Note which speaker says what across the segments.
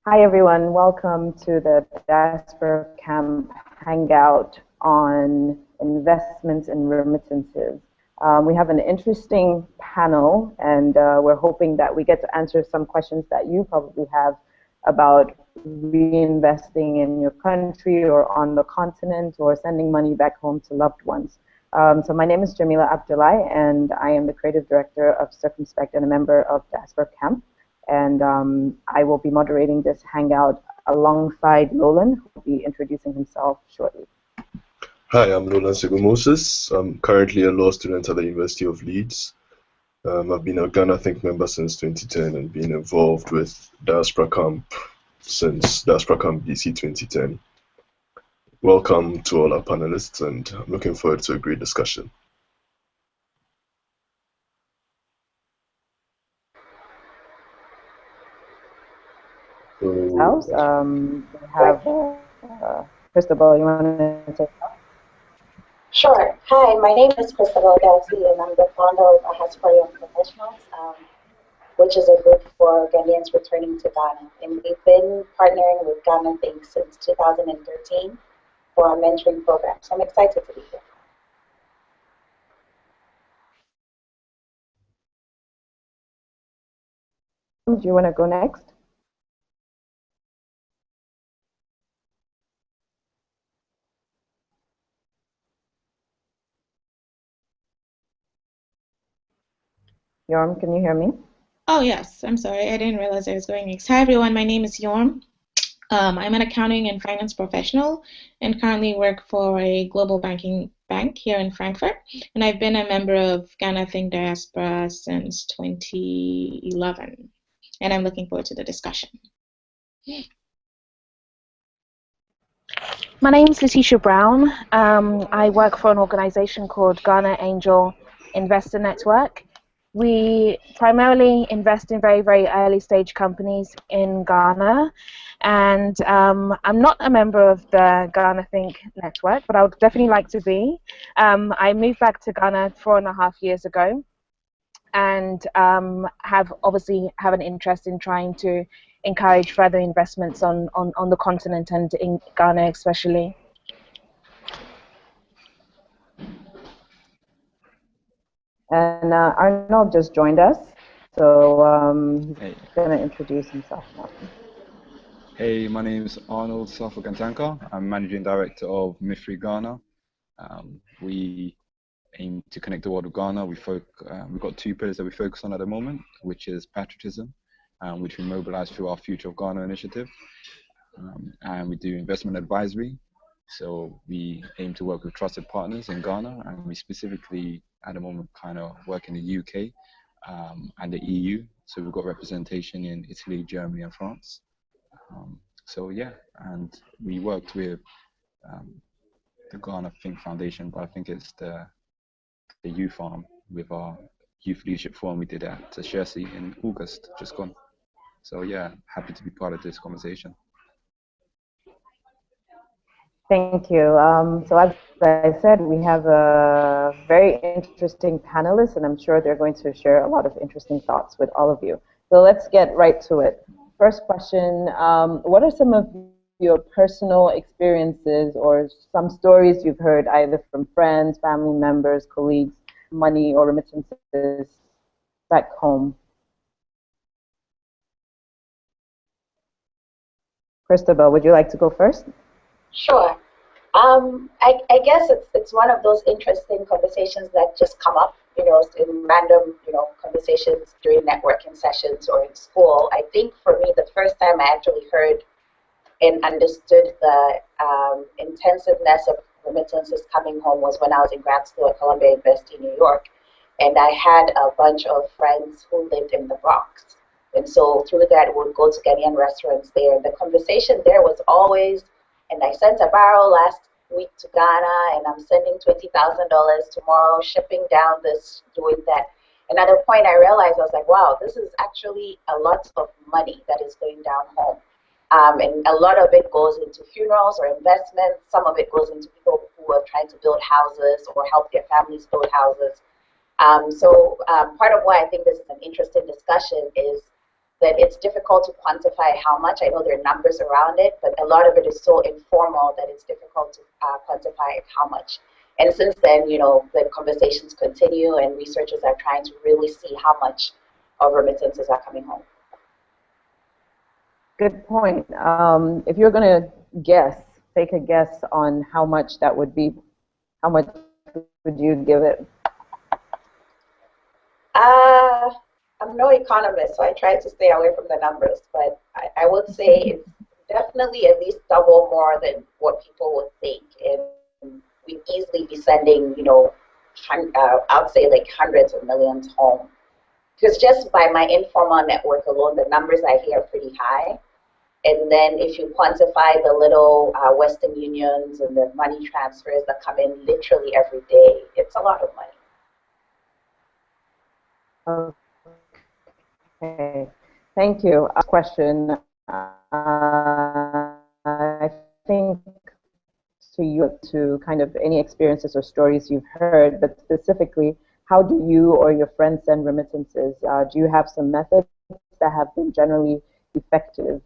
Speaker 1: Hi everyone, welcome to the Diaspora Camp Hangout on investments and remittances. We have an interesting panel and we're hoping that we get to answer some questions that you probably have about reinvesting in your country or on the continent or sending money back home to loved ones. So my name is Jamila Abdullahi and I am the Creative Director of Circumspect and a member of Diaspora Camp. And I will be moderating this hangout alongside Lolan, who will be introducing himself shortly.
Speaker 2: Hi, I'm Lolan Segumosis. I'm currently a law student at the University of Leeds. I've been a Ghana Think member since 2010 and been involved with Diaspora Camp since Diaspora Camp BC 2010. Welcome to all our panelists, and I'm looking forward to a great discussion.
Speaker 1: House. We have Cristobal, you want to take it?
Speaker 3: Sure. Hi, my name is Cristobal Galti, and I'm the founder of Diaspora Young Professionals, which is a group for Ghanaians returning to Ghana. And we've been partnering with Ghana Think since 2013 for our mentoring program. So I'm excited to be here.
Speaker 1: Do you want to go next? Yorm, can you hear me?
Speaker 4: Oh, yes. I'm sorry. I didn't realize I was going next. Hi, everyone. My name is Yorm. I'm an accounting and finance professional and currently work for a global banking bank here in Frankfurt. And I've been a member of Ghana Think Diaspora since 2011. And I'm looking forward to the discussion.
Speaker 5: My name is Letitia Brown. I work for an organization called Ghana Angel Investor Network. We primarily invest in very, very early stage companies in Ghana. And I'm not a member of the Ghana Think Network, but I would definitely like to be. I moved back to Ghana 4.5 years ago and have an interest in trying to encourage further investments on the continent and in Ghana especially.
Speaker 1: And Arnold just joined us, so he's going to introduce himself now.
Speaker 6: Hey, my name is Arnold Safokantanka. I'm Managing Director of MIFRI Ghana. We aim to connect the world of Ghana. We've got 2 pillars that we focus on at the moment, which is patriotism, which we mobilize through our Future of Ghana initiative. And we do investment advisory. So we aim to work with trusted partners in Ghana, and we specifically, at the moment, kind of work in the UK and the EU. So we've got representation in Italy, Germany, and France. So yeah, and we worked with the Ghana Think Foundation, but I think it's the youth farm with our youth leadership forum we did at Chelsea in August, just gone. So yeah, happy to be part of this conversation.
Speaker 1: Thank you. So as I said, we have a very interesting panelist, and I'm sure they're going to share a lot of interesting thoughts with all of you. So let's get right to it. First question, what are some of your personal experiences or some stories you've heard either from friends, family members, colleagues, money or remittances back home? Cristobal, would you like to go first?
Speaker 3: Sure. I guess it's one of those interesting conversations that just come up, in random, conversations during networking sessions or in school. I think for me, the first time I actually heard and understood the intensiveness of remittances coming home was when I was in grad school at Columbia University in New York. And I had a bunch of friends who lived in the Bronx. And so through that, we would go to Ghanaian restaurants there. And the conversation there was always, and I sent a barrel last week to Ghana, and I'm sending $20,000 tomorrow, shipping down this, doing that. Another point I realized, I was like, wow, this is actually a lot of money that is going down home. And a lot of it goes into funerals or investments. Some of it goes into people who are trying to build houses or help their families build houses. So part of why I think this is an interesting discussion is that it's difficult to quantify how much. I know there are numbers around it, but a lot of it is so informal that it's difficult to quantify how much. And since then, the conversations continue, and researchers are trying to really see how much of remittances are coming home.
Speaker 1: Good point. If you're going to take a guess on how much that would be, how much would you give it?
Speaker 3: I'm no economist, so I try to stay away from the numbers, but I would say it's definitely at least double more than what people would think. And we'd easily be sending, I'd say like hundreds of millions home. Because just by my informal network alone, the numbers I hear are pretty high. And then if you quantify the little Western Unions and the money transfers that come in literally every day, it's a lot of money.
Speaker 1: Okay, thank you. Question. I think to you, to kind of any experiences or stories you've heard, but specifically, how do you or your friends send remittances? Do you have some methods that have been generally effective?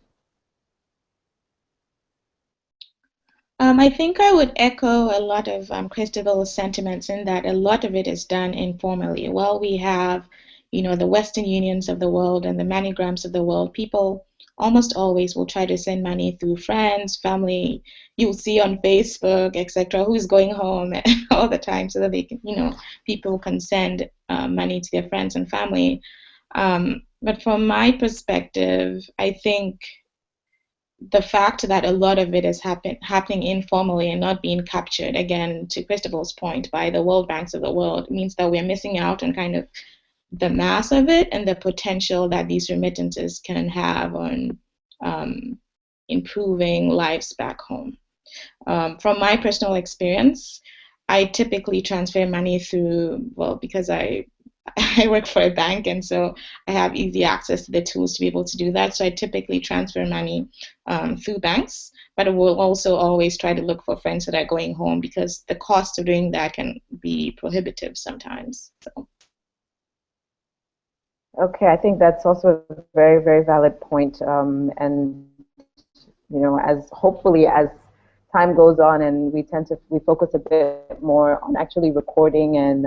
Speaker 4: I think I would echo a lot of Christabel's sentiments in that a lot of it is done informally. While we have, the Western Unions of the world and the MoneyGrams of the world, people almost always will try to send money through friends, family. You'll see on Facebook, etc., who's going home all the time so that they can, people can send money to their friends and family. But from my perspective, I think the fact that a lot of it is happening informally and not being captured, again, to Christabel's point, by the world banks of the world, means that we're missing out on kind of the mass of it and the potential that these remittances can have on improving lives back home. From my personal experience, I typically transfer money through, because I work for a bank, and so I have easy access to the tools to be able to do that. So I typically transfer money through banks, but I will also always try to look for friends that are going home because the cost of doing that can be prohibitive sometimes. So.
Speaker 1: Okay, I think that's also a very, very valid point. And as hopefully as time goes on and we focus a bit more on actually recording and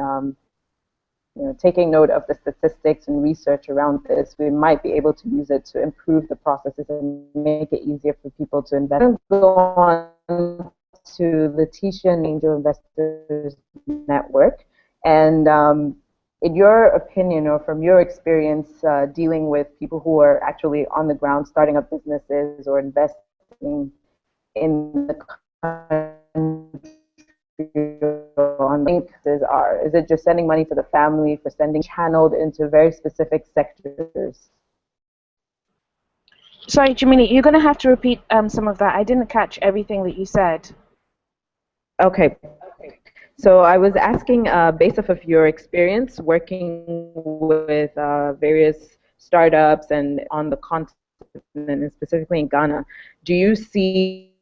Speaker 1: taking note of the statistics and research around this, we might be able to use it to improve the processes and make it easier for people to invest. I'm going to go on to Letitia and Angel Investors Network. And in your opinion, or from your experience dealing with people who are actually on the ground starting up businesses or investing in the country, is it just sending money to the family, for sending channeled into very specific sectors?
Speaker 5: Sorry, Jamini, you're going to have to repeat some of that. I didn't catch everything that you said.
Speaker 1: Okay. So I was asking, based off of your experience working with various startups and on the continent, and specifically in Ghana, do you see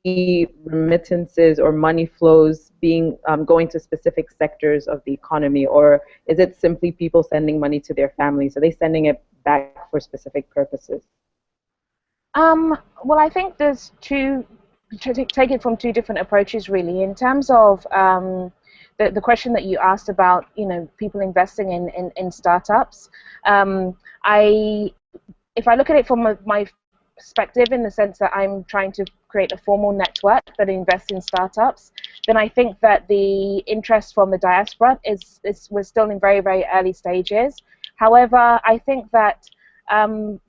Speaker 1: remittances or money flows being going to specific sectors of the economy, or is it simply people sending money to their families? Are they sending it back for specific purposes?
Speaker 5: Well, I think there's take it from two different approaches, really. In terms of the question that you asked about, people investing in startups, if I look at it from my perspective, in the sense that I'm trying to create a formal network that invests in startups, then I think that the interest from the diaspora we're still in very, very early stages. However, I think that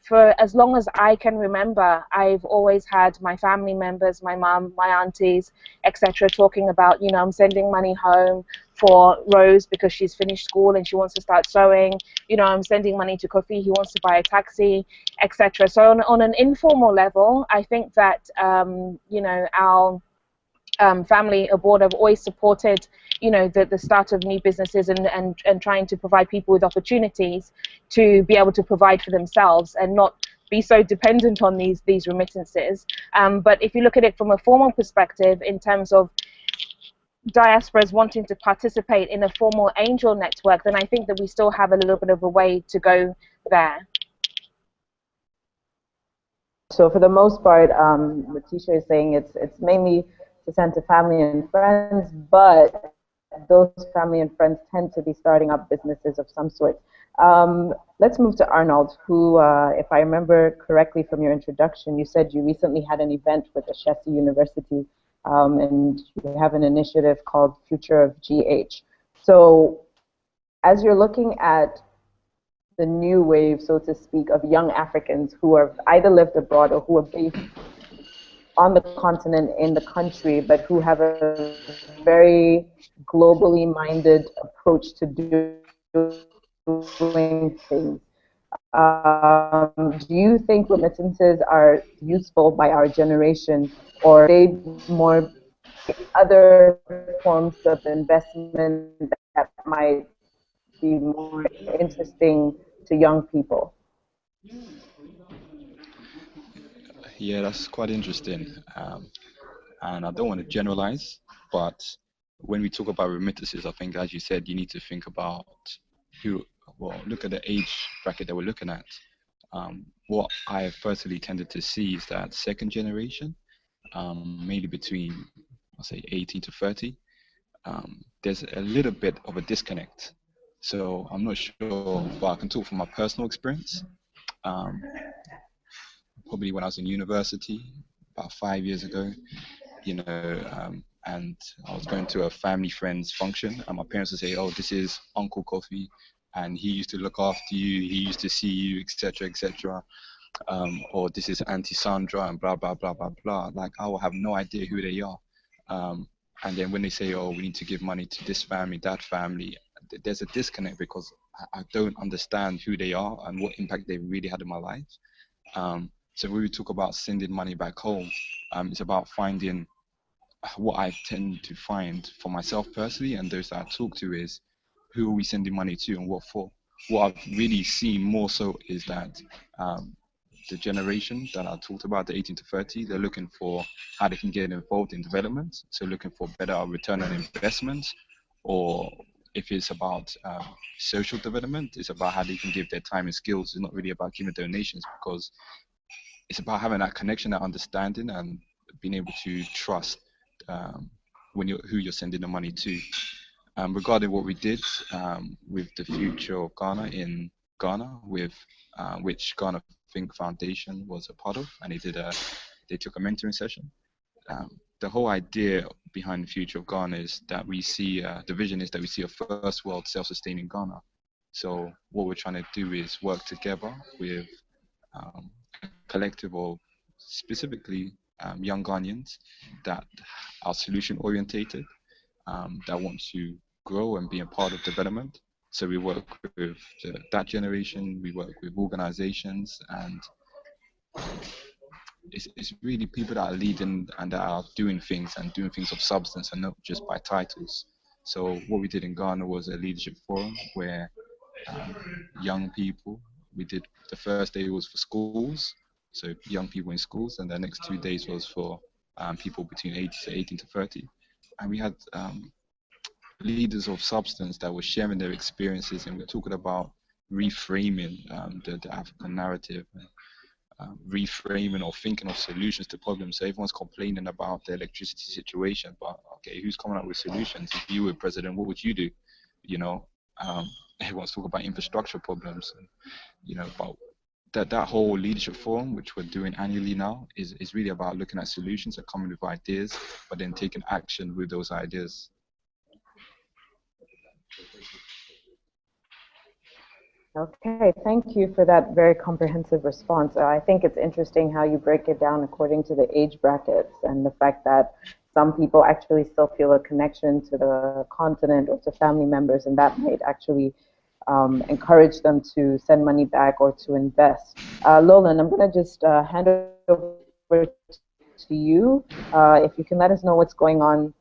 Speaker 5: for as long as I can remember, I've always had my family members, my mom, my aunties, etc., talking about, I'm sending money home for Rose because she's finished school and she wants to start sewing. I'm sending money to Kofi, he wants to buy a taxi, etc. So on an informal level, I think that our family aboard have always supported the start of new businesses and trying to provide people with opportunities to be able to provide for themselves and not be so dependent on these remittances. But if you look at it from a formal perspective, in terms of diasporas wanting to participate in a formal angel network, then I think that we still have a little bit of a way to go there.
Speaker 1: So for the most part, what Tisha is saying, it's mainly to send to family and friends, but those family and friends tend to be starting up businesses of some sort. Let's move to Arnold, who, if I remember correctly from your introduction, you said you recently had an event with Ashesi University, and you have an initiative called Future of GH. So as you're looking at the new wave, so to speak, of young Africans who have either lived abroad or who are based on the continent in the country, but who have a very globally minded approach to doing things. Do you think remittances are useful by our generation, or are they more other forms of investment that might be more interesting to young people?
Speaker 6: Yeah, that's quite interesting. And I don't want to generalize, but when we talk about remittances, I think, as you said, you need to think about who, well, look at the age bracket that we're looking at. What I have personally tended to see is that second generation, mainly between, I'll say, 18 to 30, there's a little bit of a disconnect. So I'm not sure, but I can talk from my personal experience. Um, Probably when I was in university, about 5 years ago, and I was going to a family friend's function, and my parents would say, "Oh, this is Uncle Kofi, and he used to look after you, he used to see you, etc., etc." Or this is Auntie Sandra, and blah blah blah blah blah. Like I will have no idea who they are. And then when they say, "Oh, we need to give money to this family, that family," there's a disconnect because I don't understand who they are and what impact they really had in my life. So when we talk about sending money back home, it's about finding what I tend to find for myself personally and those that I talk to is who are we sending money to and what for. What I've really seen more so is that the generation that I talked about, the 18 to 30, they're looking for how they can get involved in development. So looking for better return on investment, or if it's about social development, it's about how they can give their time and skills. It's not really about giving donations because it's about having that connection, that understanding, and being able to trust who you're sending the money to. Regarding what we did with the future of Ghana in Ghana, with which Ghana Think Foundation was a part of, and they took a mentoring session. The whole idea behind the future of Ghana is that we see the vision is that we see a first world self-sustaining Ghana. So what we're trying to do is work together with a collective of specifically young Ghanaians that are solution orientated, that want to grow and be a part of development. So we work with that generation, we work with organizations, and it's really people that are leading and that are doing things of substance and not just by titles. So what we did in Ghana was a leadership forum where young people, we did the first day was for schools, so young people in schools, and the next 2 days was for people between 18 to 30. And we had leaders of substance that were sharing their experiences, and we're talking about reframing the African narrative, reframing or thinking of solutions to problems. So everyone's complaining about the electricity situation, but okay, who's coming up with solutions? If you were president, what would you do? You know, everyone's talking about infrastructure problems, but that whole leadership forum, which we're doing annually now, is really about looking at solutions and coming with ideas, but then taking action with those ideas.
Speaker 1: Okay, thank you for that very comprehensive response. I think it's interesting how you break it down according to the age brackets and the fact that some people actually still feel a connection to the continent or to family members, and that might actually encourage them to send money back or to invest. Lolan, I'm going to just hand over to you. If you can let us know what's going on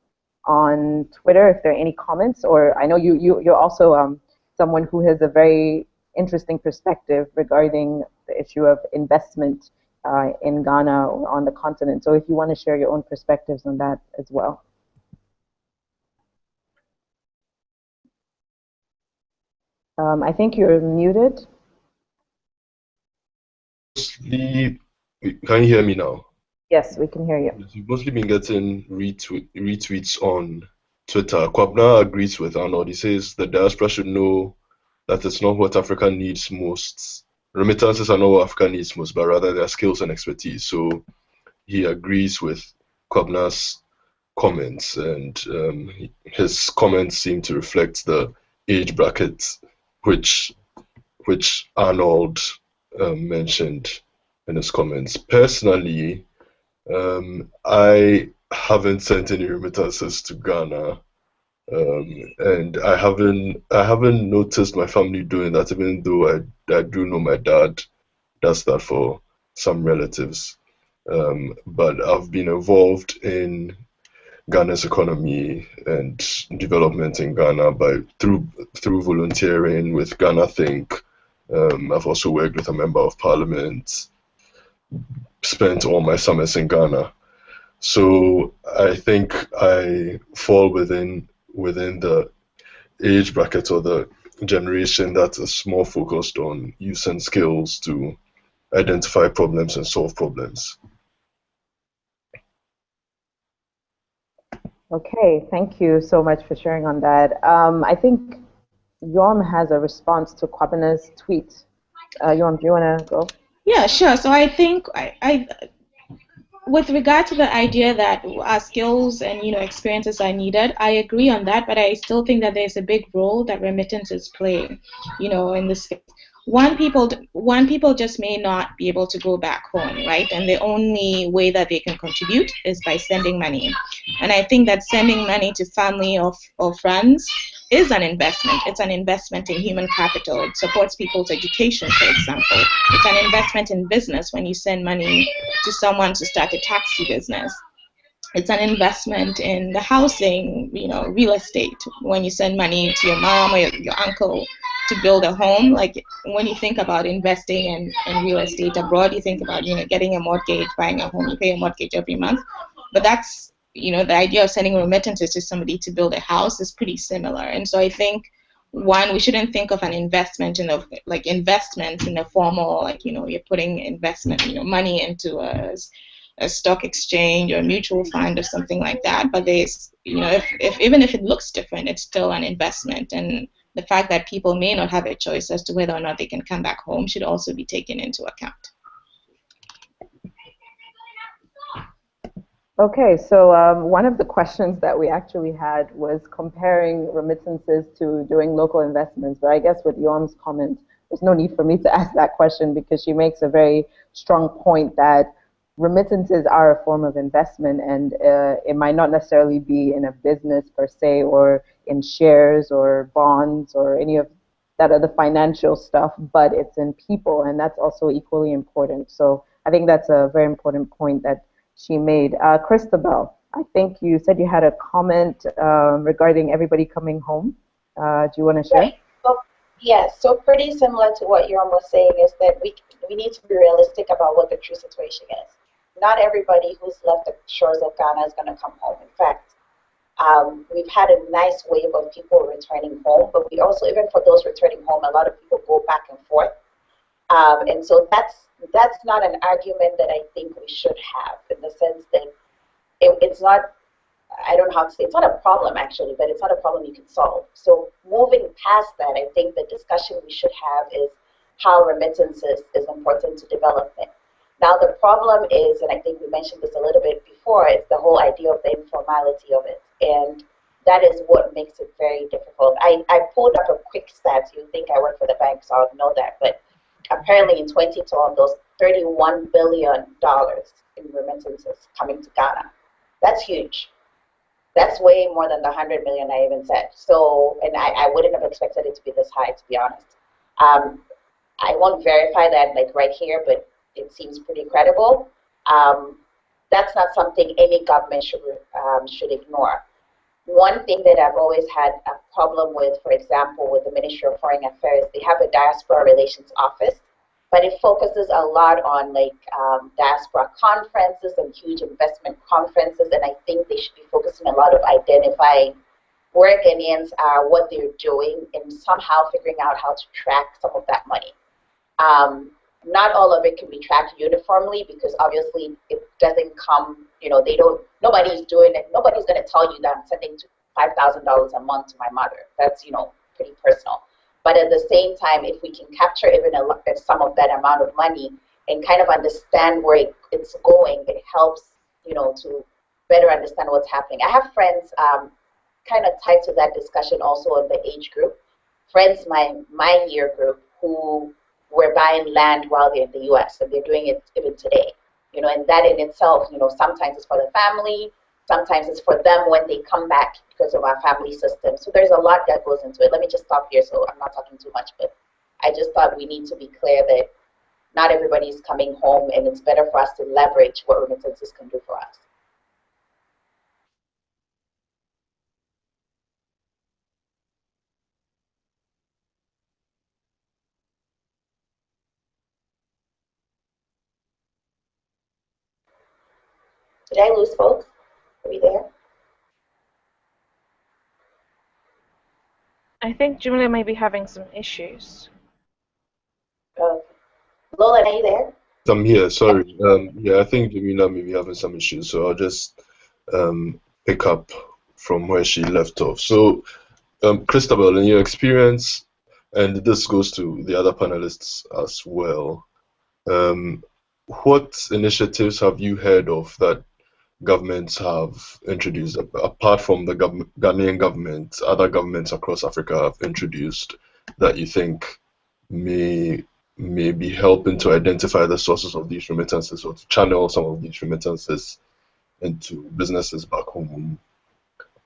Speaker 1: Twitter, if there are any comments, or I know you're also someone who has a very interesting perspective regarding the issue of investment in Ghana or on the continent. So if you want to share your own perspectives on that as well. I think you're muted.
Speaker 2: Can you hear me now?
Speaker 1: Yes, we can hear you.
Speaker 2: Yes, we've mostly been getting retweets on Twitter. Kwabna agrees with Arnold. He says the diaspora should know that it's not what Africa needs most. Remittances are not what Africa needs most, but rather their skills and expertise. So he agrees with Kwabna's comments, and his comments seem to reflect the age bracket which Arnold mentioned in his comments. Personally, I haven't sent any remittances to Ghana, and I haven't noticed my family doing that, even though I do know my dad does that for some relatives. But I've been involved in Ghana's economy and development in Ghana through volunteering with Ghana Think. I've also worked with a member of parliament, spent all my summers in Ghana. So I think I fall within the age bracket or the generation that is more focused on use and skills to identify problems and solve problems.
Speaker 1: Okay, thank you so much for sharing on that. I think Yorm has a response to Kwabna's tweet. Yorm, do you want to go?
Speaker 4: Yeah, sure. So I think with regard to the idea that our skills and experiences are needed, I agree on that, but I still think that there's a big role that remittances play, in this. One people just may not be able to go back home, right? And the only way that they can contribute is by sending money. And I think that sending money to family or friends is an investment. It's an investment in human capital. It supports people's education, for example. It's an investment in business when you send money to someone to start a taxi business. It's an investment in the housing, real estate. When you send money to your mom or your uncle to build a home, like when you think about investing in real estate abroad, you think about, getting a mortgage, buying a home, you pay a mortgage every month. But that's, the idea of sending remittances to somebody to build a house is pretty similar. And so I think, one, we shouldn't think of an investment in investments in a formal, you're putting investment, money into a stock exchange or a mutual fund or something like that. But there's, if even if it looks different, it's still an investment. And the fact that people may not have a choice as to whether or not they can come back home should also be taken into account.
Speaker 1: Okay, so one of the questions that we actually had was comparing remittances to doing local investments. But I guess with Yorm's comment, there's no need for me to ask that question because she makes a very strong point that remittances are a form of investment, and it might not necessarily be in a business per se or in shares or bonds or any of that other financial stuff, but it's in people, and that's also equally important. So I think that's a very important point that she made. Christabel, I think you said you had a comment regarding everybody coming home. Do you want to share?
Speaker 3: Right. Well, yes, so pretty similar to what Yorm was saying is that we need to be realistic about what the true situation is. Not everybody who's left the shores of Ghana is going to come home. In fact, we've had a nice wave of people returning home, but we also, even for those returning home, a lot of people go back and forth. And so that's not an argument that I think we should have, in the sense that it's not, I don't know how to say, it's not a problem actually, but it's not a problem you can solve. So moving past that, I think the discussion we should have is how remittances is important to development. Now the problem is, and I think we mentioned this a little bit before, it's the whole idea of the informality of it. And that is what makes it very difficult. I pulled up a quick stat. You think I work for the bank, so I would know that. But apparently in 2012, those $31 billion in remittances coming to Ghana. That's huge. That's way more than the 100 million I even said. So, and I wouldn't have expected it to be this high, to be honest. I won't verify that like right here, but it seems pretty credible. That's not something any government should ignore. One thing that I've always had a problem with, for example, with the Ministry of Foreign Affairs, they have a diaspora relations office, but it focuses a lot on like diaspora conferences and huge investment conferences, and I think they should be focusing a lot of identifying where Ghanaians are, what they're doing, and somehow figuring out how to track some of that money. not all of it can be tracked uniformly because obviously it doesn't come, nobody's doing it. Nobody's going to tell you that I'm sending $5,000 a month to my mother. That's, pretty personal. But at the same time, if we can capture even some of that amount of money and kind of understand where it's going, it helps, to better understand what's happening. I have friends kind of tied to that discussion also in the age group. Friends, my year group, who were buying land while they're in the U.S. and they're doing it even today. And that in itself, sometimes it's for the family, sometimes it's for them when they come back because of our family system. So there's a lot that goes into it. Let me just stop here so I'm not talking too much, but I just thought we need to be clear that not everybody's coming home, and it's better for us to leverage what remittances can do for us. Did I lose folks? Are we there?
Speaker 5: I think Julia may be having some issues.
Speaker 3: Lola, are you there?
Speaker 2: I'm here, sorry. Yeah, I think Jamila may be having some issues, so I'll just pick up from where she left off. So, Christabel, in your experience, and this goes to the other panelists as well, what initiatives have you heard of that governments have introduced, apart from the Ghanaian government, other governments across Africa have introduced that you think may be helping to identify the sources of these remittances or to channel some of these remittances into businesses back home,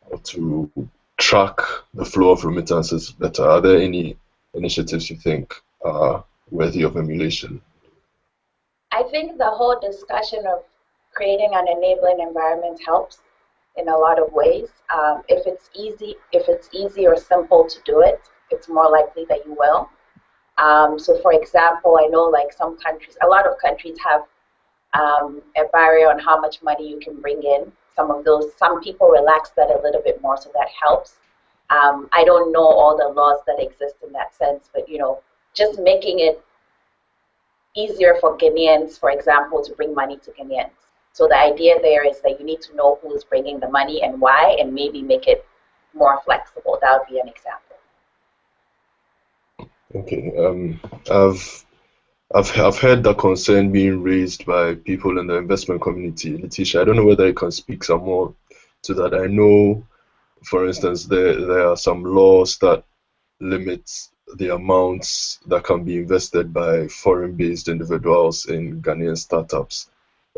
Speaker 2: or to track the flow of remittances better? Are there any initiatives you think are worthy of emulation?
Speaker 3: I think the whole discussion of creating an enabling environment helps in a lot of ways. If it's easy or simple to do it, it's more likely that you will. So for example, I know like some countries, a lot of countries have a barrier on how much money you can bring in. Some people relax that a little bit more, so that helps. I don't know all the laws that exist in that sense, but just making it easier for Ghanaians, for example, to bring money to Ghanaians. So the idea there is that you need to know who's bringing the money and why, and maybe make it more flexible. That would be an example.
Speaker 2: Okay. I've heard that concern being raised by people in the investment community. Letitia, I don't know whether you can speak some more to that. I know, for instance, there are some laws that limit the amounts that can be invested by foreign-based individuals in Ghanaian startups.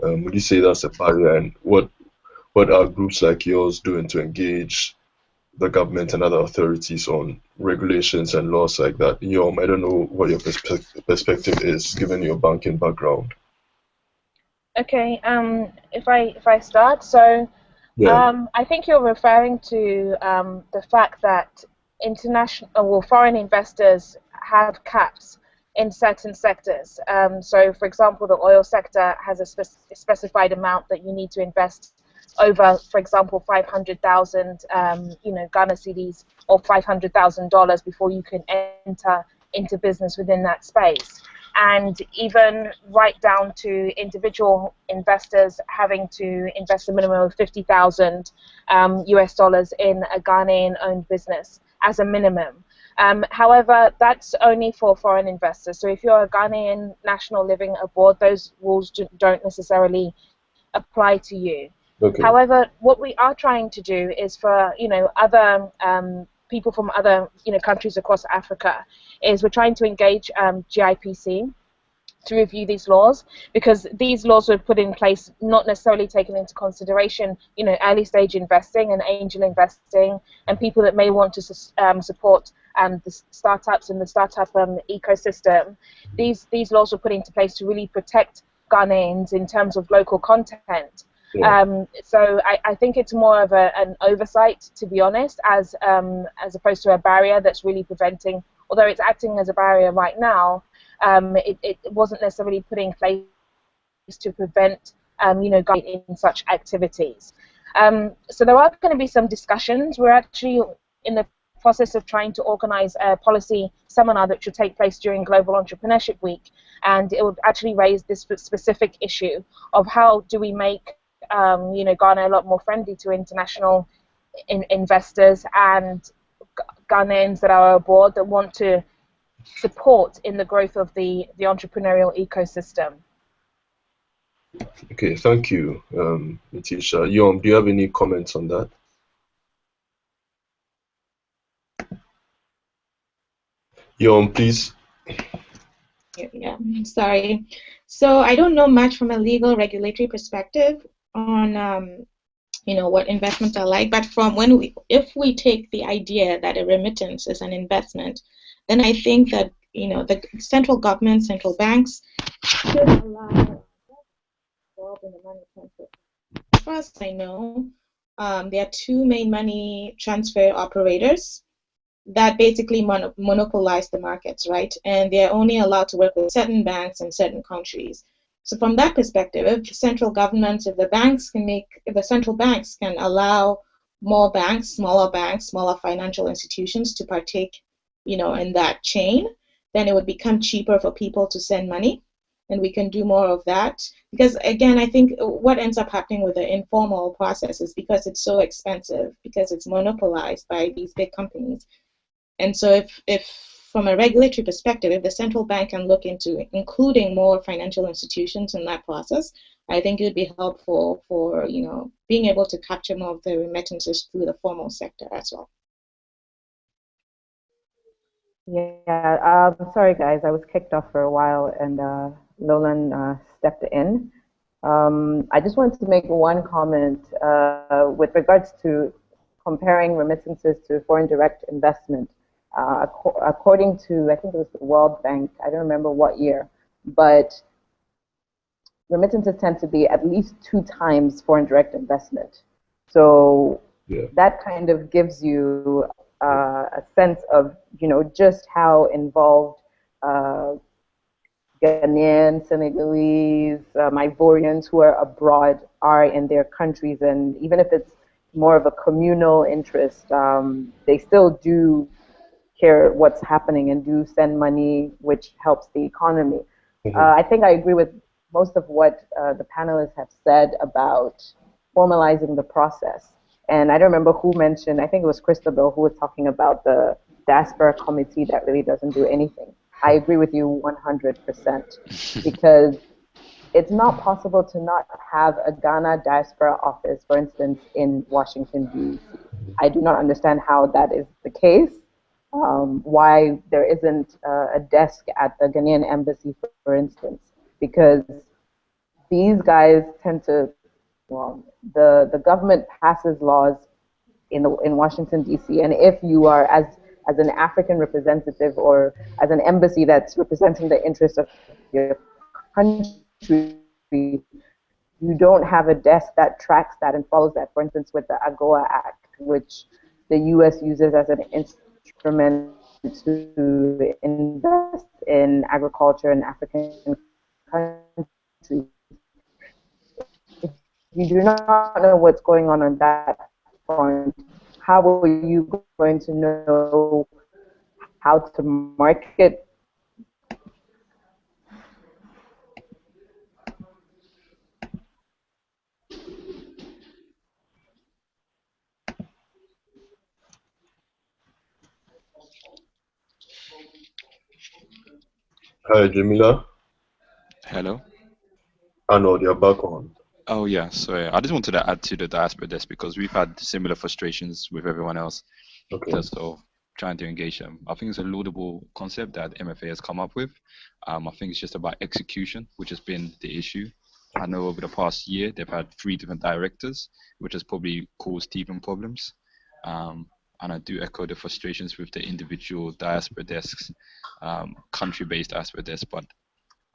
Speaker 2: Would you say that's a barrier? And what are groups like yours doing to engage the government and other authorities on regulations and laws like that? Yom, I don't know what your perspective is, given your banking background.
Speaker 5: Okay, if I start, so
Speaker 2: Yeah.
Speaker 5: I think you're referring to the fact that foreign investors have caps in certain sectors. So, for example, the oil sector has a specified amount that you need to invest over, for example, 500,000, Ghana cedis or $500,000 before you can enter into business within that space. And even right down to individual investors having to invest a minimum of 50,000 US dollars in a Ghanaian-owned business as a minimum. However, that's only for foreign investors. So if you're a Ghanaian national living abroad, those rules don't necessarily apply to you.
Speaker 2: Okay.
Speaker 5: However, what we are trying to do is for other people from other countries across Africa, is we're trying to engage GIPC to review these laws, because these laws were put in place not necessarily taking into consideration early stage investing and angel investing and people that may want to support the startups and the startup ecosystem. These laws were put into place to really protect Ghanaians in terms of local content.
Speaker 2: Yeah.
Speaker 5: So I think it's more of an oversight, to be honest, as opposed to a barrier that's really preventing, although it's acting as a barrier right now, it wasn't necessarily put in place to prevent in such activities. So there are going to be some discussions. We're actually in the process of trying to organize a policy seminar that should take place during Global Entrepreneurship Week, and it would actually raise this specific issue of how do we make Ghana a lot more friendly to international investors and Ghanaians that are abroad that want to support in the growth of the entrepreneurial ecosystem.
Speaker 2: Okay, thank you, Letitia. Yom, do you have any comments on that? Yom, please.
Speaker 4: Yeah, sorry. So I don't know much from a legal regulatory perspective on what investments are like, but from if we take the idea that a remittance is an investment, then I think that the central government, central banks should allow involved in the money transfer. As far as I know, there are two main money transfer operators that basically monopolize the markets, right? And they're only allowed to work with certain banks in certain countries. So from that perspective, if the central government, if the central banks can allow more banks, smaller financial institutions to partake, in that chain, then it would become cheaper for people to send money, and we can do more of that. Because again, I think what ends up happening with the informal process is because it's so expensive, because it's monopolized by these big companies. And so if from a regulatory perspective, if the central bank can look into including more financial institutions in that process, I think it would be helpful for being able to capture more of the remittances through the formal sector as well.
Speaker 1: Yeah, sorry guys, I was kicked off for a while and Lolan stepped in. I just wanted to make one comment with regards to comparing remittances to foreign direct investment. According to, I think it was the World Bank, I don't remember what year, but remittances tend to be at least 2 times foreign direct investment. So that kind of gives you a sense of, just how involved Ghanaians, Senegalese, Ivorians who are abroad are in their countries, and even if it's more of a communal interest, they still do care what's happening and do send money, which helps the economy. I think I agree with most of what the panelists have said about formalizing the process. And I don't remember who mentioned, I think it was Christabel who was talking about the Diaspora committee that really doesn't do anything. I agree with you 100% because it's not possible to not have a Ghana Diaspora office, for instance, in Washington, D.C. I do not understand how that is the case. Why there isn't a desk at the Ghanaian embassy, for instance, because these guys tend to, the government passes laws in Washington, D.C., and if you are, as an African representative or as an embassy that's representing the interests of your country, you don't have a desk that tracks that and follows that. For instance, with the AGOA Act, which the U.S. uses as an instrument to invest in agriculture in African countries. If you do not know what's going on that front, how are you going to know how to market?
Speaker 2: Hi, Jamila.
Speaker 6: Hello.
Speaker 2: Arnold, you're back on.
Speaker 6: Oh yeah, sorry. I just wanted to add to the diaspora desk because we've had similar frustrations with everyone else.
Speaker 2: Okay.
Speaker 6: Just sort of trying to engage them. I think it's a laudable concept that MFA has come up with. I think it's just about execution, which has been the issue. I know over the past year they've had 3 different directors, which has probably caused teething problems. And I do echo the frustrations with the individual diaspora desks, country-based diaspora desks. But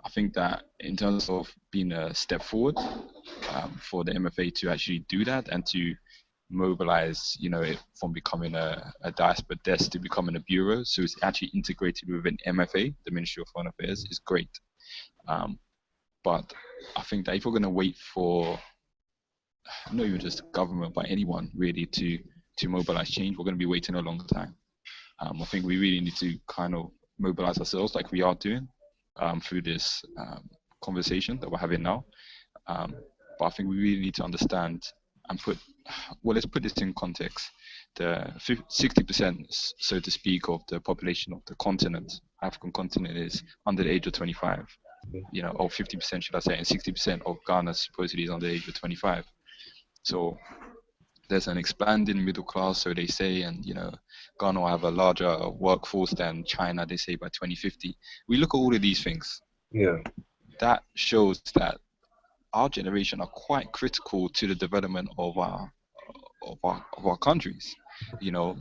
Speaker 6: I think that in terms of being a step forward for the MFA to actually do that and to mobilize, it from becoming a diaspora desk to becoming a bureau, so it's actually integrated with an MFA, the Ministry of Foreign Affairs, is great. But I think that if we're going to wait for not even just the government, but anyone really to mobilize change, we're going to be waiting a long time. I think we really need to kind of mobilize ourselves like we are doing through this conversation that we're having now. But I think we really need to understand and let's put this in context. The 60%, so to speak, of the population of the continent, African continent, is under the age of 25. Or 50% should I say, and 60% of Ghana supposedly is under the age of 25. So there's an expanding middle class, so they say, and Ghana will have a larger workforce than China, they say, by 2050. We look at all of these things.
Speaker 2: Yeah.
Speaker 6: That shows that our generation are quite critical to the development of our countries.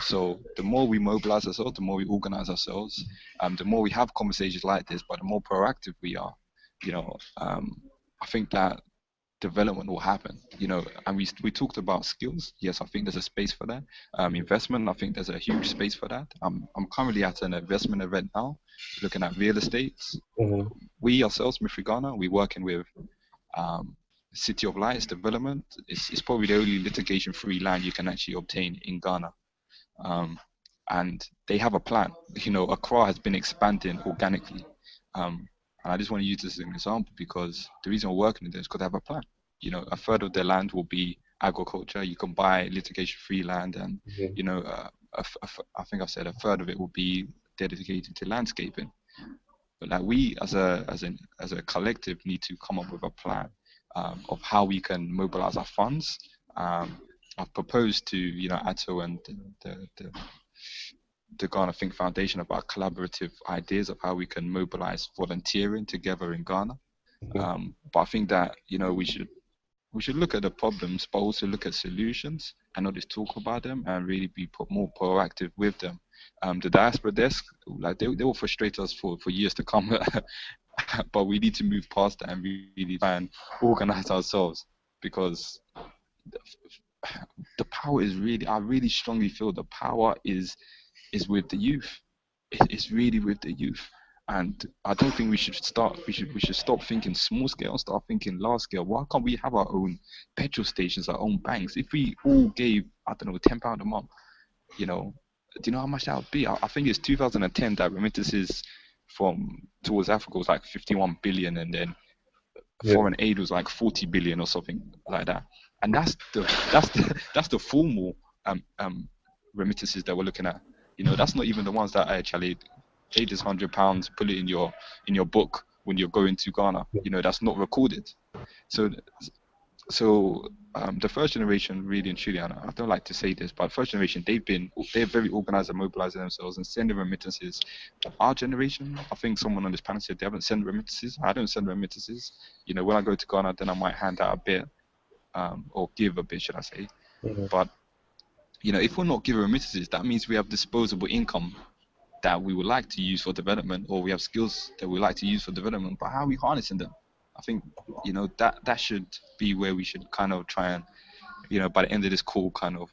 Speaker 6: So the more we mobilize ourselves, the more we organize ourselves, the more we have conversations like this, but the more proactive we are, I think that development will happen. And we talked about skills. Yes, I think there's a space for that. Investment, I think there's a huge space for that. I'm currently at an investment event now, looking at real estate.
Speaker 2: Mm-hmm.
Speaker 6: We ourselves, Mifri Ghana, we're working with City of Lights development. It's probably the only litigation-free land you can actually obtain in Ghana. And they have a plan. Accra has been expanding organically. And I just want to use this as an example because the reason we're working on this is because they have a plan. A third of their land will be agriculture. You can buy litigation-free land, and I think I've said a third of it will be dedicated to landscaping. But like we as a collective need to come up with a plan of how we can mobilize our funds. I've proposed to Atto and the Ghana Think Foundation about collaborative ideas of how we can mobilize volunteering together in Ghana. But I think that we should look at the problems, but also look at solutions and not just talk about them and really be more proactive with them. The diaspora desk, like they will frustrate us for years to come, but we need to move past that and really try and organize ourselves, because the power is really, I really strongly feel the power is with the youth. It's really with the youth. And I don't think we should stop thinking small scale, start thinking large scale. Why can't we have our own petrol stations, our own banks? If we all gave, I don't know, £10 a month, do you know how much that would be? I think it's 2010 that remittances towards Africa was like 51 billion, and then foreign aid was like 40 billion or something like that. And that's the formal remittances that we're looking at. That's not even the ones that actually pay this £100, put it in your book when you're going to Ghana. That's not recorded. So the first generation, really and truly, and I don't like to say this, but first generation, they're very organized and mobilizing themselves and sending remittances. Our generation, I think someone on this panel said they haven't sent remittances. I don't send remittances. When I go to Ghana, then I might hand out a bit, or give a bit, should I say. Mm-hmm. But if we're not giving remittances, that means we have disposable income that we would like to use for development, or we have skills that we like to use for development, but how are we harnessing them? I think, that should be where we should kind of try and, by the end of this call, kind of,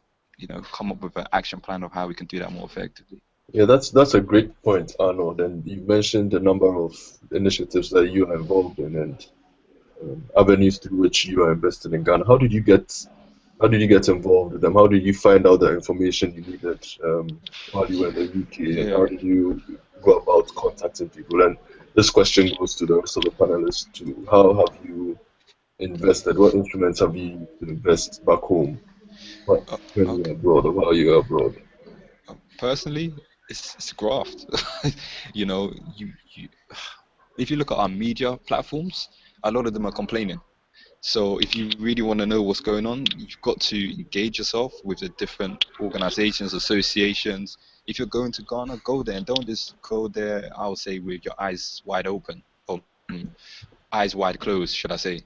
Speaker 6: come up with an action plan of how we can do that more effectively.
Speaker 2: Yeah, that's a great point, Arnold. And you mentioned the number of initiatives that you are involved in and avenues through which you are invested in Ghana. How did you get involved with them? How did you find out the information you needed while you were in the UK? Yeah. And how did you go about contacting people? And this question goes to the rest of the panelists too. How have you invested? What instruments have you used to invest back home when you're abroad, or while you're abroad?
Speaker 6: Personally, it's graft. If you look at our media platforms, a lot of them are complaining. So if you really want to know what's going on, you've got to engage yourself with the different organizations, associations. If you're going to Ghana, go there, and don't just go there, I would say, with your eyes wide open, or eyes wide closed, should I say.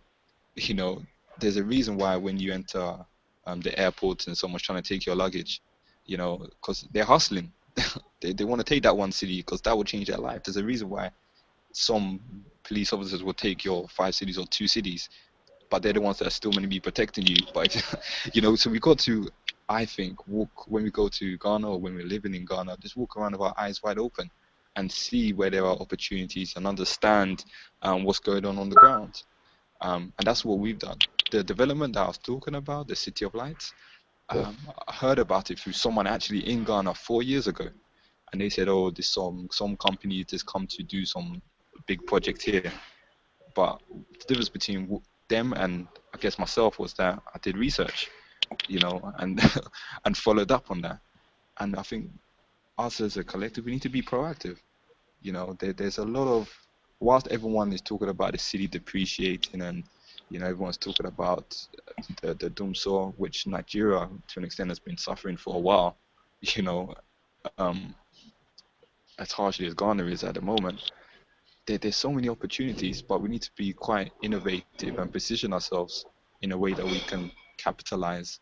Speaker 6: There's a reason why when you enter the airport and someone's trying to take your luggage, because they're hustling. they want to take that one city because that will change their life. There's a reason why some police officers will take your 5 cities or 2 cities, but they're the ones that are still going to be protecting you. But so we got to, I think, walk when we go to Ghana or when we're living in Ghana, just walk around with our eyes wide open and see where there are opportunities and understand what's going on the ground. And that's what we've done. The development that I was talking about, the City of Lights, I heard about it through someone actually in Ghana 4 years ago. and they said, oh, this some company just come to do some big project here. But the difference between them and I guess myself was that I did research, and and followed up on that. And I think us as a collective, we need to be proactive. There's a lot of, whilst everyone is talking about the city depreciating and everyone's talking about the doomsor, which Nigeria to an extent has been suffering for a while, um, as harshly as Ghana is at the moment. There's so many opportunities, but we need to be quite innovative and position ourselves in a way that we can capitalize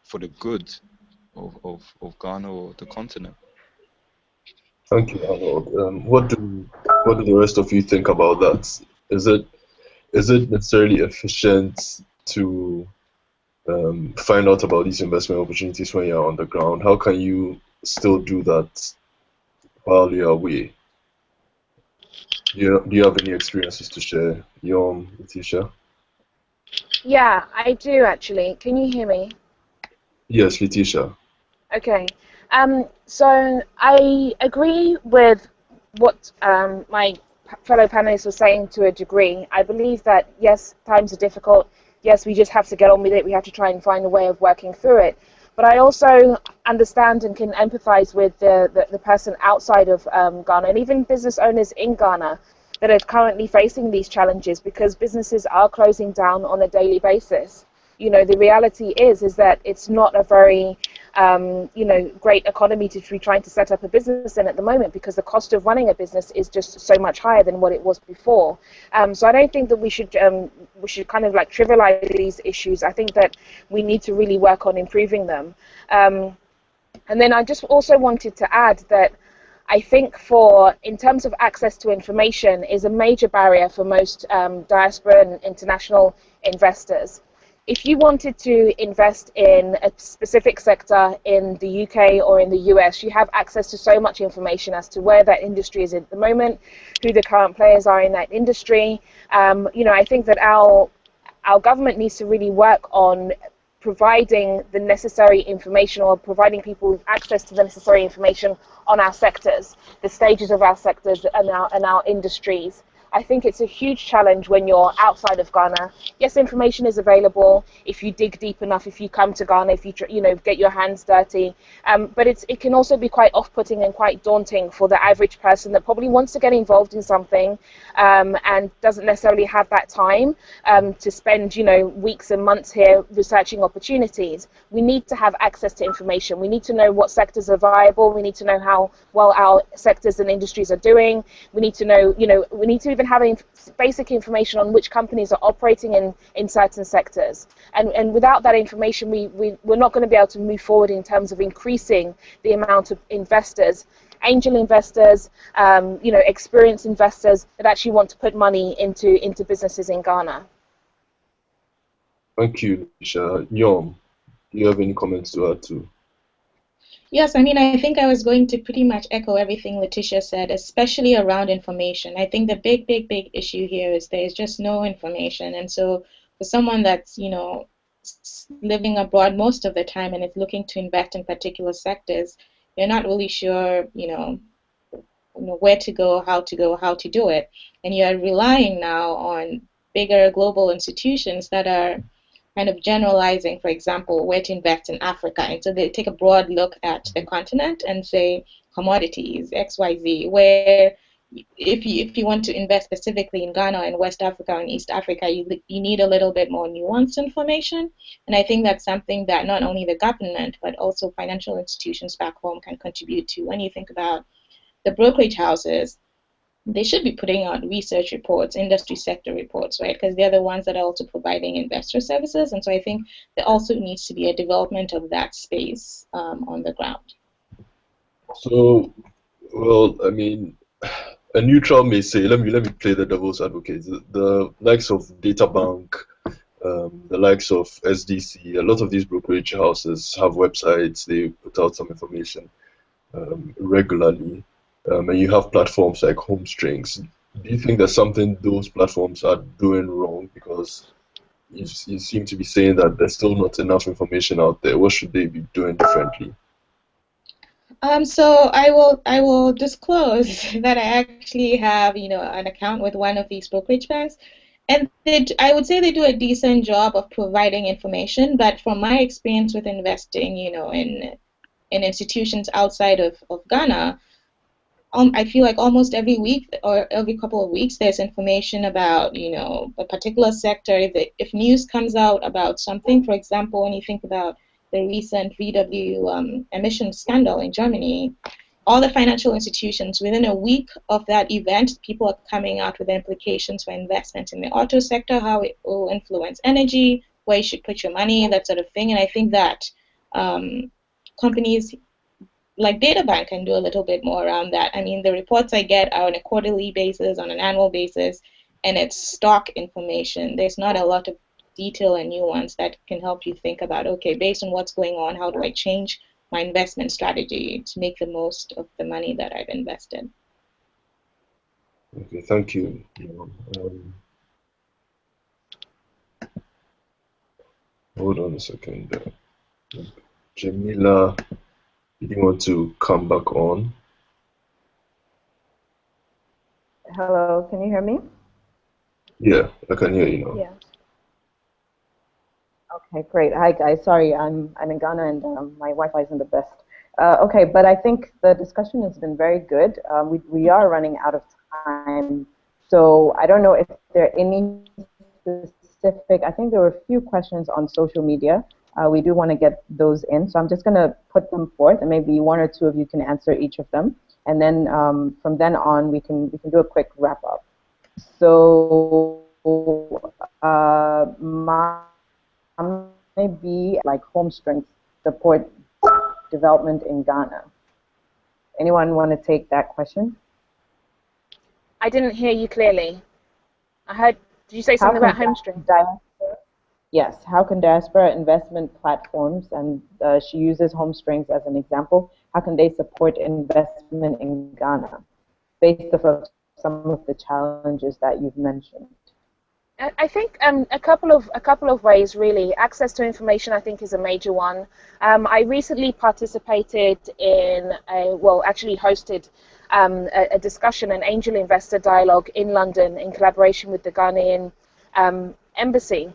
Speaker 6: for the good of Ghana or the continent.
Speaker 2: Thank you, Arnold. What do the rest of you think about that? Is it necessarily efficient to find out about these investment opportunities when you're on the ground? How can you still do that while you're away? Do you have any experiences to share, Letitia?
Speaker 5: Yeah, I do actually. Can you hear me?
Speaker 2: Yes, Letitia.
Speaker 5: Okay. So I agree with what my fellow panelists were saying to a degree. I believe that, yes, times are difficult. Yes, we just have to get on with it. We have to try and find a way of working through it. But I also understand and can empathize with the person outside of Ghana, and even business owners in Ghana that are currently facing these challenges, because businesses are closing down on a daily basis. The reality is that it's not a very great economy to be trying to set up a business in at the moment, because the cost of running a business is just so much higher than what it was before. So I don't think that we should kind of like trivialize these issues. I think that we need to really work on improving them. And then I just also wanted to add that I think in terms of access to information is a major barrier for most diaspora and international investors. If you wanted to invest in a specific sector in the UK or in the US, you have access to so much information as to where that industry is at the moment, who the current players are in that industry. I think that our government needs to really work on providing the necessary information, or providing people with access to the necessary information on our sectors, the stages of our sectors and our industries. I think it's a huge challenge when you're outside of Ghana. Yes, information is available if you dig deep enough, if you come to Ghana, if you get your hands dirty. But it can also be quite off-putting and quite daunting for the average person that probably wants to get involved in something and doesn't necessarily have that time to spend weeks and months here researching opportunities. We need to have access to information. We need to know what sectors are viable. We need to know how well our sectors and industries are doing. We need to know, we need to even having basic information on which companies are operating in certain sectors. And without that information, we're not going to be able to move forward in terms of increasing the amount of investors, angel investors, experienced investors that actually want to put money into businesses in Ghana.
Speaker 2: Thank you, Lisha. Yom, do you have any comments to add to?
Speaker 4: Yes, I mean, I think I was going to pretty much echo everything Letitia said, especially around information. I think the big issue here is there's just no information. And so for someone that's, living abroad most of the time and is looking to invest in particular sectors, you're not really sure, where to go, how to do it. And you're relying now on bigger global institutions that are kind of generalizing, for example, where to invest in Africa. And so they take a broad look at the continent and say commodities, XYZ, where if you want to invest specifically in Ghana and West Africa and East Africa, you need a little bit more nuanced information. And I think that's something that not only the government, but also financial institutions back home can contribute to. When you think about the brokerage houses, they should be putting out research reports, industry sector reports, right? Because they're the ones that are also providing investor services. And so I think there also needs to be a development of that space on the ground.
Speaker 2: So, well, I mean, a neutral may say, let me play the devil's advocate. The likes of Databank, the likes of SDC, a lot of these brokerage houses have websites. They put out some information regularly. And you have platforms like HomeStrings. Do you think there's something those platforms are doing wrong? Because you seem to be saying that there's still not enough information out there. What should they be doing differently?
Speaker 4: So I will disclose that I actually have, an account with one of these brokerage banks, and I would say they do a decent job of providing information. But from my experience with investing, in institutions outside of Ghana, I feel like almost every week or every couple of weeks there's information about, a particular sector. If news comes out about something, for example, when you think about the recent VW emission scandal in Germany, all the financial institutions, within a week of that event, people are coming out with implications for investment in the auto sector, how it will influence energy, where you should put your money, that sort of thing. And I think that companies like DataBank can do a little bit more around that. I mean, the reports I get are on a quarterly basis, on an annual basis, and it's stock information. There's not a lot of detail and nuance that can help you think about, okay, based on what's going on, how do I change my investment strategy to make the most of the money that I've invested?
Speaker 2: Okay, thank you. Hold on a second. Jamila, did you want to come back on?
Speaker 1: Hello, can you hear me?
Speaker 2: Yeah, I can hear you now.
Speaker 1: Yeah. Okay, great. Hi guys. Sorry, I'm in Ghana and my Wi-Fi isn't the best. Okay, but I think the discussion has been very good. We are running out of time, so I don't know if there are any specific. I think there were a few questions on social media. We do want to get those in, so I'm just going to put them forth, and maybe one or two of you can answer each of them, and then from then on we can do a quick wrap up. So maybe like home strength support development in Ghana. Anyone want to take that question?
Speaker 5: I didn't hear you clearly. I heard. Did you say something about home strength?
Speaker 1: Yes. How can diaspora investment platforms, and she uses Home Strings as an example, how can they support investment in Ghana based off of some of the challenges that you've mentioned?
Speaker 5: I think a couple of ways really. Access to information, I think, is a major one. I recently participated in actually hosted a discussion, an angel investor dialogue in London in collaboration with the Ghanaian embassy,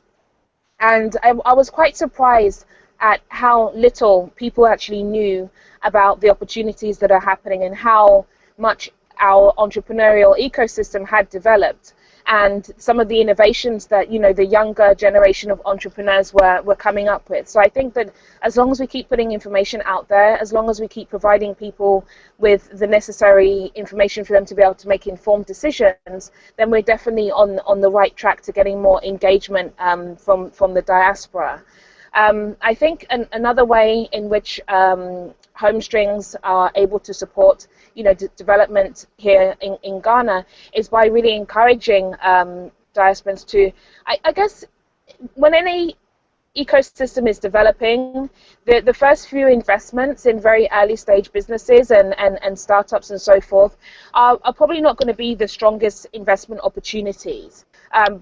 Speaker 5: and I was quite surprised at how little people actually knew about the opportunities that are happening and how much our entrepreneurial ecosystem had developed, and some of the innovations that the younger generation of entrepreneurs were coming up with. So I think that as long as we keep putting information out there, as long as we keep providing people with the necessary information for them to be able to make informed decisions, then we're definitely on the right track to getting more engagement from the diaspora. I think another way in which Home Strings are able to support development here in Ghana is by really encouraging diasporans to, I guess, when any ecosystem is developing, the first few investments in very early stage businesses and startups and so forth are probably not going to be the strongest investment opportunities.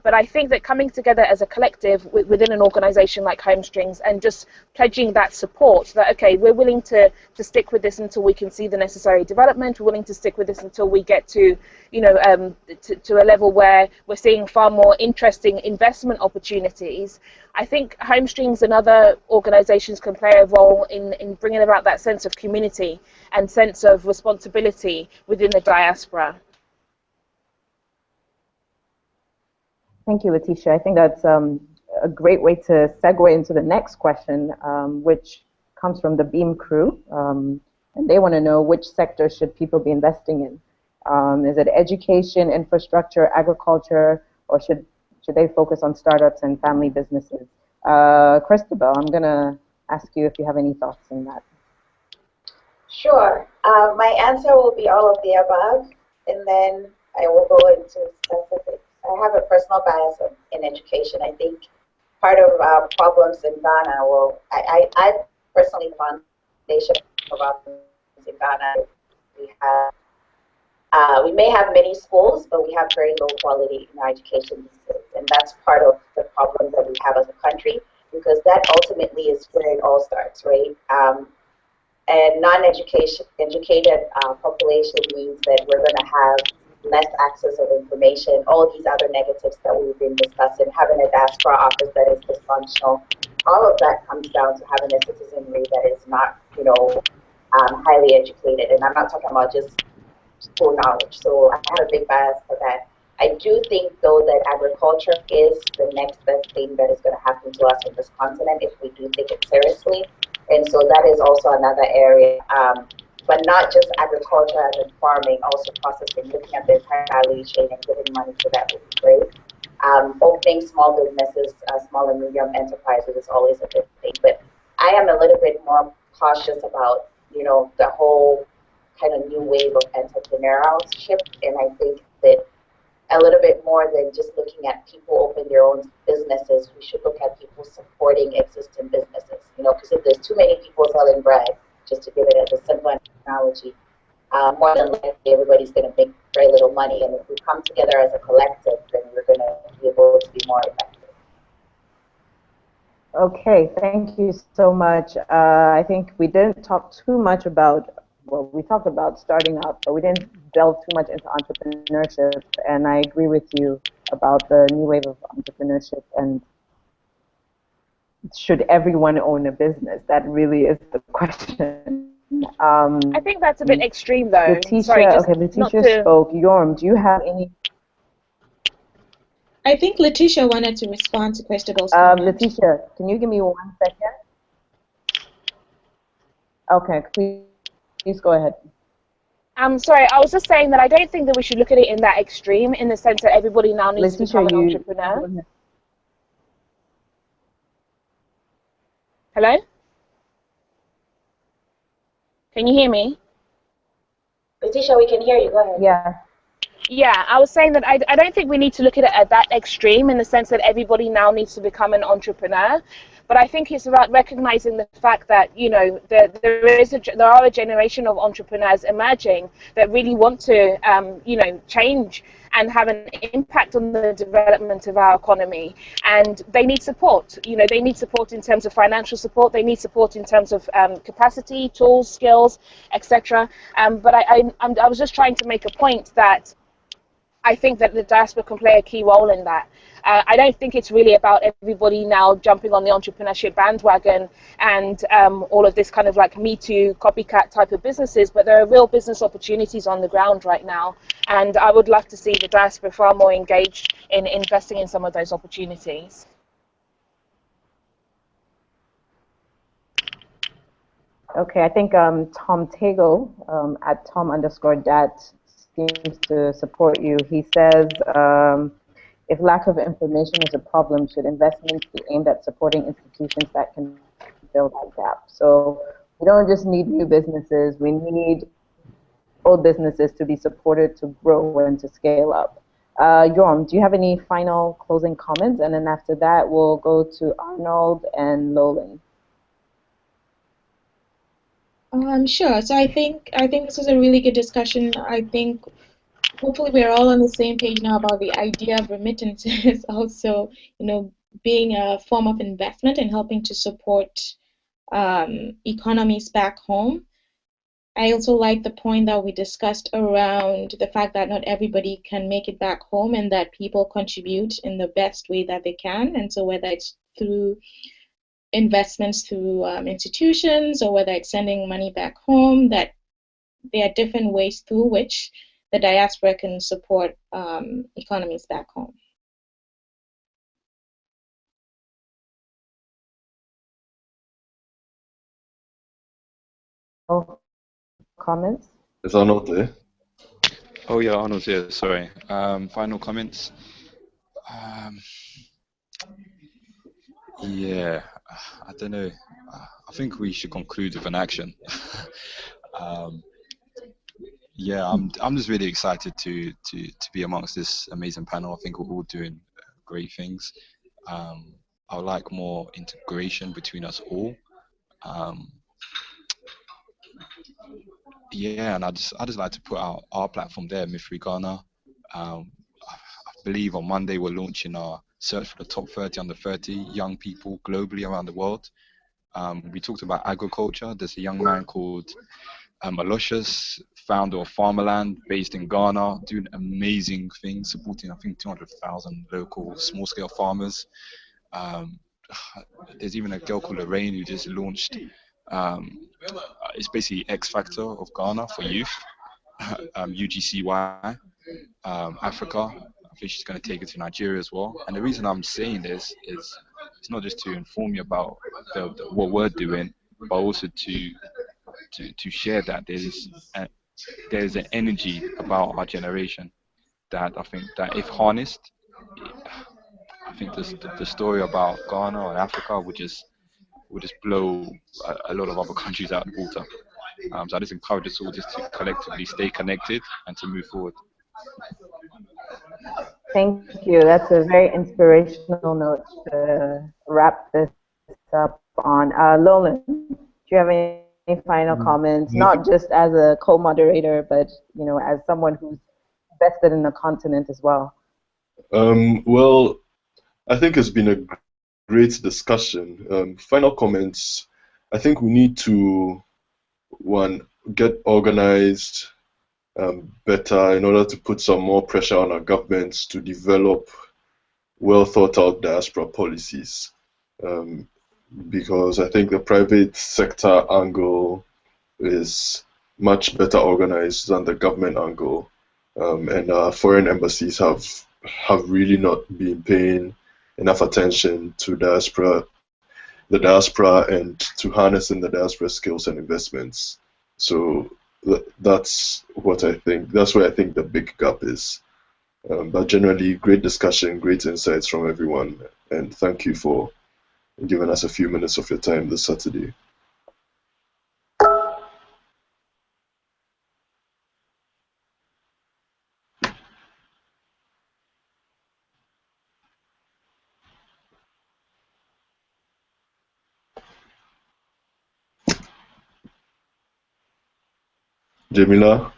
Speaker 5: But I think that coming together as a collective within an organization like Home Strings and just pledging that support, that okay, we're willing to stick with this until we can see the necessary development, we're willing to stick with this until we get to to a level where we're seeing far more interesting investment opportunities. I think Home Strings and other organizations can play a role in bringing about that sense of community and sense of responsibility within the diaspora.
Speaker 1: Thank you, Letitia. I think that's a great way to segue into the next question, which comes from the Beam crew. And they want to know, which sector should people be investing in? Is it education, infrastructure, agriculture, or should they focus on startups and family businesses? Christabel, I'm going to ask you if you have any thoughts on that.
Speaker 3: Sure. My answer will be all of the above, and then I will go into specifics. I have a personal bias in education. I think part of our problems in Ghana, I personally, the foundation of our problems in Ghana, we may have many schools, but we have very low quality in our education systems, and that's part of the problem that we have as a country, because that ultimately is where it all starts, right? And educated population means that we're going to have less access of information, all these other negatives that we've been discussing, having a diaspora office that is dysfunctional, all of that comes down to having a citizenry that is not, highly educated. And I'm not talking about just school knowledge. So I have a big bias for that. I do think, though, that agriculture is the next best thing that is going to happen to us in this continent if we do take it seriously. And so that is also another area, but not just agriculture as in farming, also processing, looking at the entire value chain and giving money to that would be great. Opening small businesses, small and medium enterprises is always a good thing. But I am a little bit more cautious about, the whole kind of new wave of entrepreneurship. And I think that a little bit more than just looking at people open their own businesses, we should look at people supporting existing businesses. Because if there's too many people selling bread, just to give it as a simple analogy, more than likely everybody's going to make very little money. And if we come together as a collective, then we're going to be able to be more effective.
Speaker 1: Okay, thank you so much. I think we didn't talk too much about, well, we talked about starting up, but we didn't delve too much into entrepreneurship. And I agree with you about the new wave of entrepreneurship and should everyone own a business? That really is the question.
Speaker 5: I think that's a bit extreme, though.
Speaker 1: Letitia,
Speaker 5: Sorry,
Speaker 1: okay, Letitia spoke. Yorm, do you have any?
Speaker 4: I think Letitia wanted to respond to Christabel's comment.
Speaker 1: Letitia, can you give me 1 second? Okay, please go ahead.
Speaker 5: I'm sorry, I was just saying that I don't think that we should look at it in that extreme, in the sense that everybody now needs to become an entrepreneur. Hello? Can you hear me?
Speaker 3: Letitia, we can hear you. Go ahead.
Speaker 1: Yeah.
Speaker 5: Yeah, I was saying that I don't think we need to look at it at that extreme, in the sense that everybody now needs to become an entrepreneur. But I think it's about recognizing the fact that, there are a generation of entrepreneurs emerging that really want to, change and have an impact on the development of our economy. And they need support. They need support in terms of financial support. They need support in terms of capacity, tools, skills, etc. But I was just trying to make a point that I think that the diaspora can play a key role in that. I don't think it's really about everybody now jumping on the entrepreneurship bandwagon and all of this kind of like Me Too, copycat type of businesses, but there are real business opportunities on the ground right now. And I would like to see the diaspora far more engaged in investing in some of those opportunities.
Speaker 1: Okay, I think Tom Tago at Tom_dat seems to support you. He says, if lack of information is a problem, should investments be aimed at supporting institutions that can fill that gap? So we don't just need new businesses, we need old businesses to be supported to grow and to scale up. Yorm, do you have any final closing comments? And then after that, we'll go to Arnold and Lolan.
Speaker 4: Sure. So I think this was a really good discussion. I think hopefully we're all on the same page now about the idea of remittances also, being a form of investment and helping to support economies back home. I also like the point that we discussed around the fact that not everybody can make it back home and that people contribute in the best way that they can. And so whether it's through investments through institutions or whether it's sending money back home, that there are different ways through which the diaspora can support economies back home.
Speaker 1: Comments?
Speaker 2: Is Arnold there?
Speaker 6: Oh yeah, Arnold's here, sorry. Final comments? Yeah, I don't know. I think we should conclude with an action. Yeah, I'm just really excited to be amongst this amazing panel. I think we're all doing great things. I would like more integration between us all. Yeah, and I just like to put out our platform there, Mifri Ghana. I believe on Monday we're launching our search for the top 30 under 30 young people globally around the world. We talked about agriculture. There's a young man called Aloysius, founder of Farmerland, based in Ghana, doing amazing things, supporting I think 200,000 local small-scale farmers. Um, there's even a girl called Lorraine who just launched. It's basically X Factor of Ghana for youth, UGCY, Africa. I think she's going to take it to Nigeria as well. And the reason I'm saying this is it's not just to inform you about what we're doing, but also to share that there's an energy about our generation that I think that if harnessed, I think the story about Ghana and Africa would just blow a lot of other countries out of the water. So I just encourage us all just to collectively stay connected and to move forward.
Speaker 1: Thank you. That's a very inspirational note to wrap this up on. Lolan, do you have any final comments? Not just as a co-moderator, but as someone who's invested in the continent as well.
Speaker 2: Well, I think it's been a great discussion. Final comments. I think we need to get organized better in order to put some more pressure on our governments to develop well thought out diaspora policies, because I think the private sector angle is much better organized than the government angle, and our foreign embassies have really not been paying enough attention to the diaspora and to harnessing the diaspora skills and investments. So that's what I think. That's where I think the big gap is. But generally, great discussion, great insights from everyone, and thank you for giving us a few minutes of your time this Saturday. Jamila?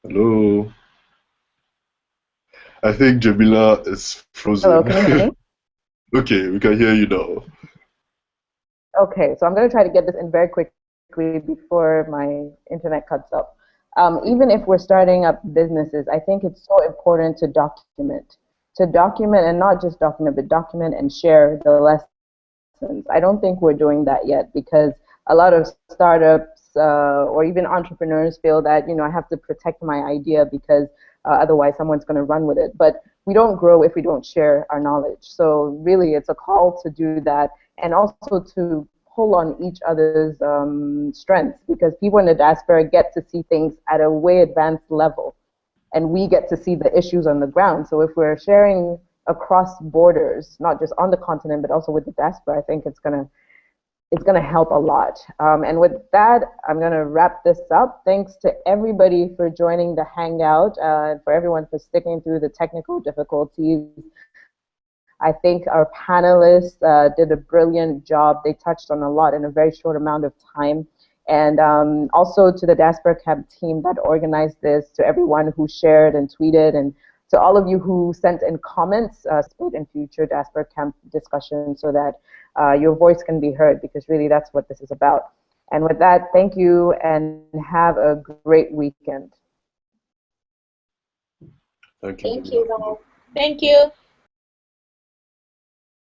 Speaker 2: Hello? I think Jamila is frozen.
Speaker 1: Hello, can you hear me?
Speaker 2: Okay, we can hear you now.
Speaker 1: Okay, so I'm going to try to get this in very quickly before my internet cuts off. Even if we're starting up businesses, I think it's so important to document. And not just document, but document and share the lessons. I don't think we're doing that yet because a lot of startups or even entrepreneurs feel that, I have to protect my idea because otherwise someone's going to run with it. But we don't grow if we don't share our knowledge. So really it's a call to do that and also to pull on each other's strengths, because people in the diaspora get to see things at a way advanced level and we get to see the issues on the ground. So if we're sharing across borders, not just on the continent, but also with the diaspora, I think it's gonna help a lot. And with that, I'm gonna wrap this up. Thanks to everybody for joining the Hangout, for everyone for sticking through the technical difficulties. I think our panelists did a brilliant job. They touched on a lot in a very short amount of time. And also to the Diaspora Camp team that organized this, to everyone who shared and tweeted, and to all of you who sent in comments, participate in future Diaspora Camp discussions so that your voice can be heard, because really that's what this is about. And with that, thank you and have a great weekend.
Speaker 2: Thank you.
Speaker 3: Thank you.
Speaker 4: Thank you.